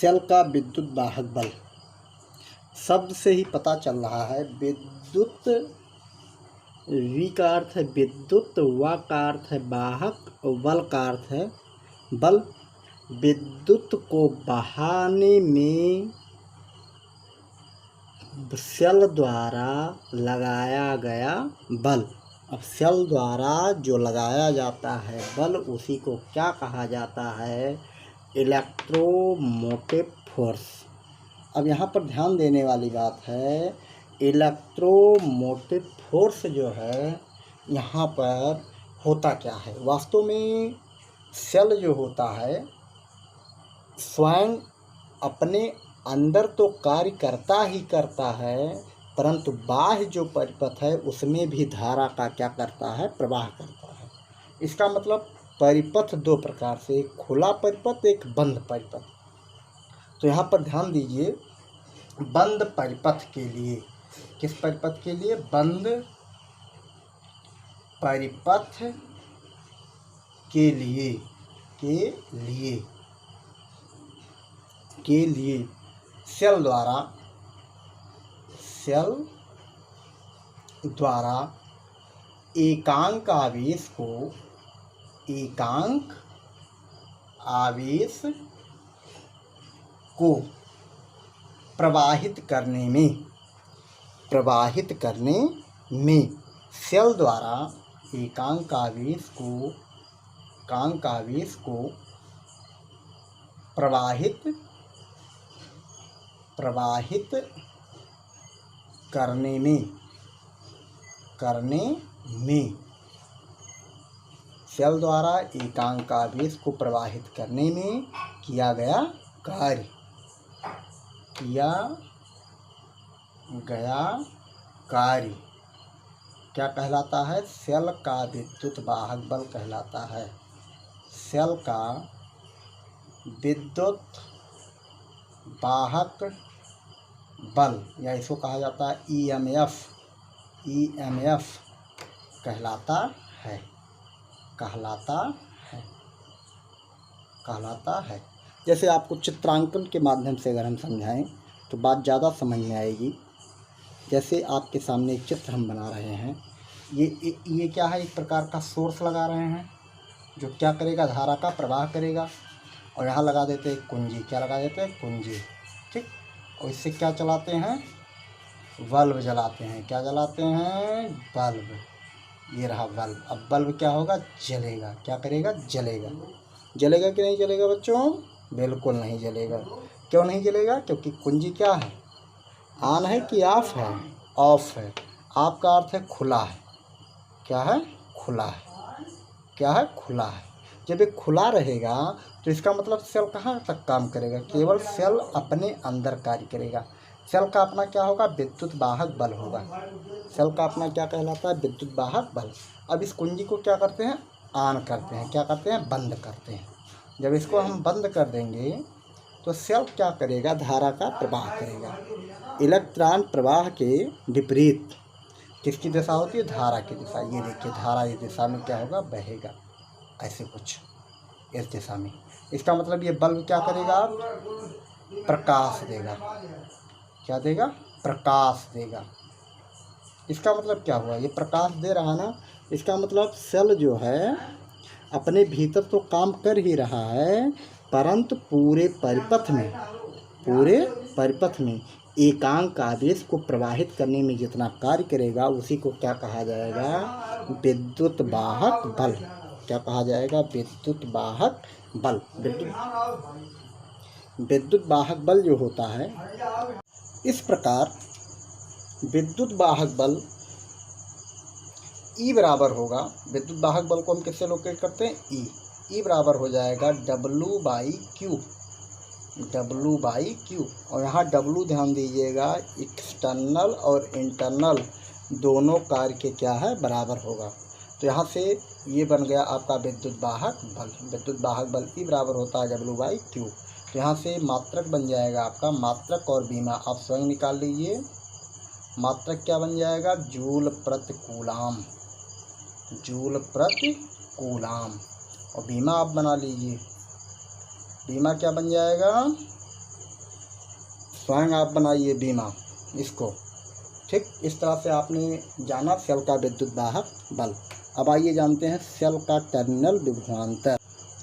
Cell का विद्युत वाहक बल। शब्द से ही पता चल रहा है विद्युत, वी का अर्थ है विद्युत, वा का अर्थ है वाहक और बल का अर्थ है बल। विद्युत को बहाने में सेल द्वारा लगाया गया बल। अब सेल द्वारा जो लगाया जाता है बल उसी को क्या कहा जाता है? Electromotive force. अब यहाँ पर ध्यान देने वाली बात है, इलेक्ट्रोमोटिव फोर्स जो है यहाँ पर होता क्या है? वास्तव में सेल जो होता है स्वयं अपने अंदर तो कार्य करता ही करता है, परंतु बाह्य जो परिपथ है उसमें भी धारा का क्या करता है? प्रवाह करता है। इसका मतलब परिपथ दो प्रकार से, एक खुला परिपथ, एक बंद परिपथ। तो यहाँ पर ध्यान दीजिए, बंद परिपथ के लिए, किस परिपथ के लिए? बंद परिपथ के लिए सेल द्वारा एकांक आवेश को प्रवाहित करने में सेल द्वारा एकांक आवेश को प्रवाहित करने में सेल द्वारा एकांक आवेश को प्रवाहित करने में किया गया कार्य क्या कहलाता है? सेल का विद्युत वाहक बल कहलाता है। सेल का विद्युत वाहक बल, या इसको कहा जाता है ईएमएफ कहलाता है। जैसे आपको चित्रांकन के माध्यम से अगर हम समझाएं तो बात ज़्यादा समझ में आएगी। जैसे आपके सामने एक चित्र हम बना रहे हैं, ये क्या है? एक प्रकार का सोर्स लगा रहे हैं जो क्या करेगा? धारा का प्रवाह करेगा। और यहाँ लगा देते हैं कुंजी। क्या लगा देते हैं? कुंजी। ठीक। और इससे क्या चलाते हैं? बल्ब जलाते हैं। क्या जलाते हैं? बल्ब। ये रहा बल्ब। अब बल्ब क्या होगा? जलेगा। क्या करेगा? जलेगा। जलेगा कि नहीं जलेगा बच्चों? बिल्कुल नहीं जलेगा। क्यों नहीं जलेगा? क्योंकि कुंजी क्या है? ऑन है कि ऑफ है? ऑफ है। ऑफ का अर्थ है खुला है। क्या है? खुला है। क्या है? खुला है। जब ये खुला रहेगा तो इसका मतलब सेल कहाँ तक काम करेगा? केवल सेल अपने अंदर कार्य करेगा। सेल का अपना क्या होगा? विद्युत वाहक बल होगा। सेल का अपना क्या कहलाता है? विद्युत वाहक बल। अब इस कुंजी को क्या करते हैं? ऑन करते हैं। क्या करते हैं? बंद करते हैं। जब इसको हम बंद कर देंगे तो सेल क्या करेगा? धारा का प्रवाह करेगा। इलेक्ट्रॉन प्रवाह के विपरीत किसकी दिशा होती है? धारा की दिशा। ये देखिए, धारा इस दिशा में क्या होगा? बहेगा। ऐसे कुछ इस दिशा में। इसका मतलब ये बल्ब क्या करेगा? प्रकाश देगा। क्या देगा? प्रकाश देगा। इसका मतलब क्या हुआ? ये प्रकाश दे रहा है ना, इसका मतलब सेल जो है अपने भीतर तो काम कर ही रहा है, परंतु पूरे परिपथ में एकांक आवेश को प्रवाहित करने में जितना कार्य करेगा उसी को क्या कहा जाएगा? विद्युत वाहक बल। क्या कहा जाएगा? विद्युत वाहक बल। विद्युत वाहक बल जो होता है, इस प्रकार विद्युत वाहक बल E बराबर होगा। विद्युत वाहक बल को हम किससे लोकेट करते हैं? E बराबर हो जाएगा W बाई क्यू। और यहाँ W ध्यान दीजिएगा, एक्सटर्नल और इंटरनल दोनों कार्य के क्या है? बराबर होगा। तो यहाँ से ये बन गया आपका विद्युत वाहक बल। विद्युत वाहक बल E बराबर होता है W बाई क्यू। तो यहाँ से मात्रक बन जाएगा आपका, मात्रक और बीमा आप स्वयं निकाल लीजिए। मात्रक क्या बन जाएगा? जूल प्रति कूलाम। और बीमा आप बना लीजिए। बीमा क्या बन जाएगा? स्वयं आप बनाइए बीमा इसको। ठीक, इस तरह से आपने जाना सेल का विद्युत वाहक बल। अब आइए जानते हैं सेल का टर्मिनल विभवांतर।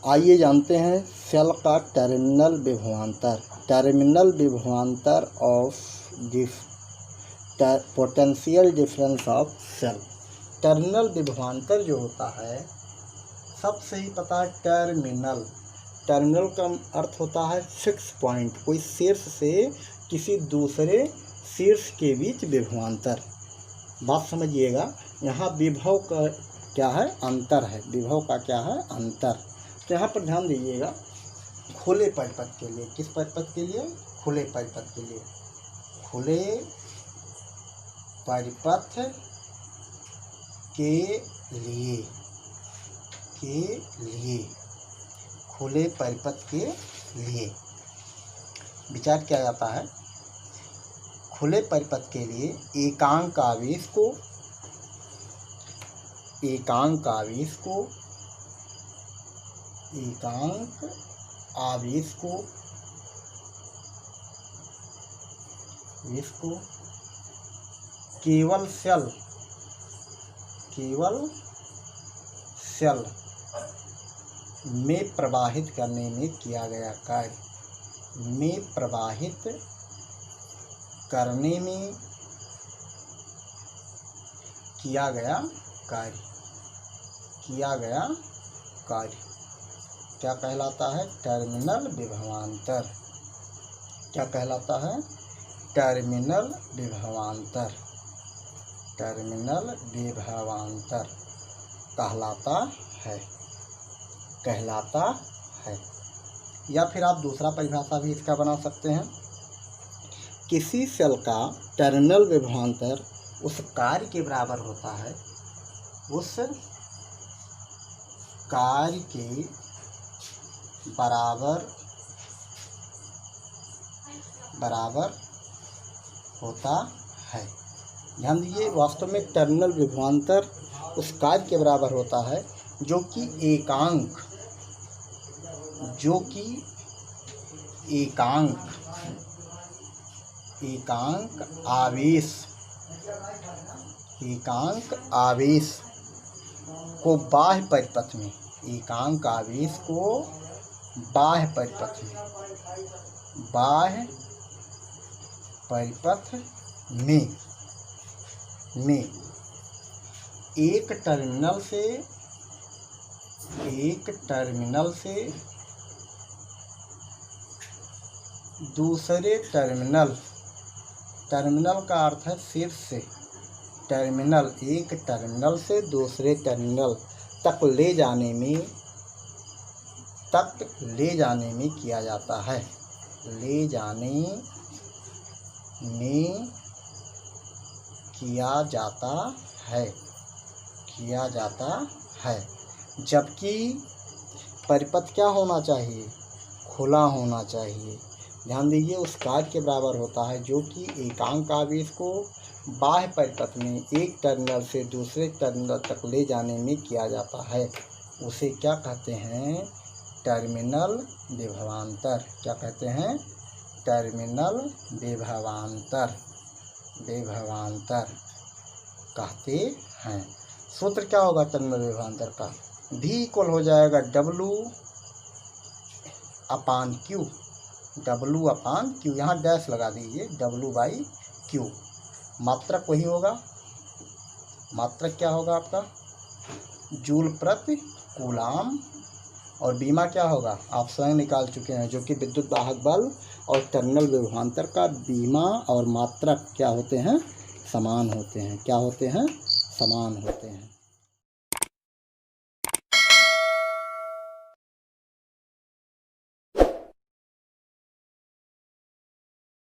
आइए जानते हैं सेल का टर्मिनल विभवांतर। टर्मिनल विभवांतर of potential difference of cell. Terminal विभवांतर जो होता है, सबसे ही पता है टर्मिनल। टर्मिनल का अर्थ होता है फिक्स पॉइंट, कोई शीर्ष से किसी दूसरे शीर्ष के बीच विभवांतर। बात समझिएगा, यहाँ विभव का क्या है, अंतर है। विभव का क्या है, अंतर। तो यहाँ पर ध्यान दीजिएगा, खुले परिपथ के लिए, किस परिपथ के लिए, खुले परिपथ के लिए, खुले परिपथ के लिए, खुले परिपथ के लिए विचार किया जाता है। खुले परिपथ के लिए एकांक आवेश को केवल सेल में प्रवाहित करने में किया गया कार्य, क्या कहलाता है, टर्मिनल विभवांतर। क्या कहलाता है, टर्मिनल विभवांतर कहलाता है। या फिर आप दूसरा परिभाषा भी इसका बना सकते हैं, किसी सेल का टर्मिनल विभवांतर उस कार्य के बराबर होता है, उस कार्य के बराबर होता है। ध्यान दीजिए, वास्तव में टर्मिनल विभवांतर उस कार्य के बराबर होता है जो कि एकांक आवेश को बाह्य परिपथ में, बाह्य परिपथ में एक टर्मिनल से दूसरे टर्मिनल का अर्थ है शीर्ष से, एक टर्मिनल से दूसरे टर्मिनल तक ले जाने में किया जाता है, किया जाता है। जबकि परिपथ क्या होना चाहिए, खुला होना चाहिए। ध्यान दीजिए, उस कार्य के बराबर होता है जो कि एकांक आवेश को बाह्य परिपथ में एक टर्मिनल से दूसरे टर्मिनल तक ले जाने में किया जाता है। उसे क्या कहते हैं, टर्मिनल विभवांतर। क्या कहते हैं, टर्मिनल विभवांतर कहते हैं। सूत्र क्या होगा टर्मिनल विभवांतर का, V इक्वल हो जाएगा W/Q। यहाँ डैश लगा दीजिए, W/Q। मात्रक वही होगा, मात्रक क्या होगा आपका, जूल प्रति कूलाम। और बीमा क्या होगा, आप स्वयं निकाल चुके हैं, जो कि विद्युत वाहक बल और टर्मिनल विभवांतर का बीमा और मात्रक क्या होते हैं, समान होते हैं। क्या होते हैं, समान होते हैं।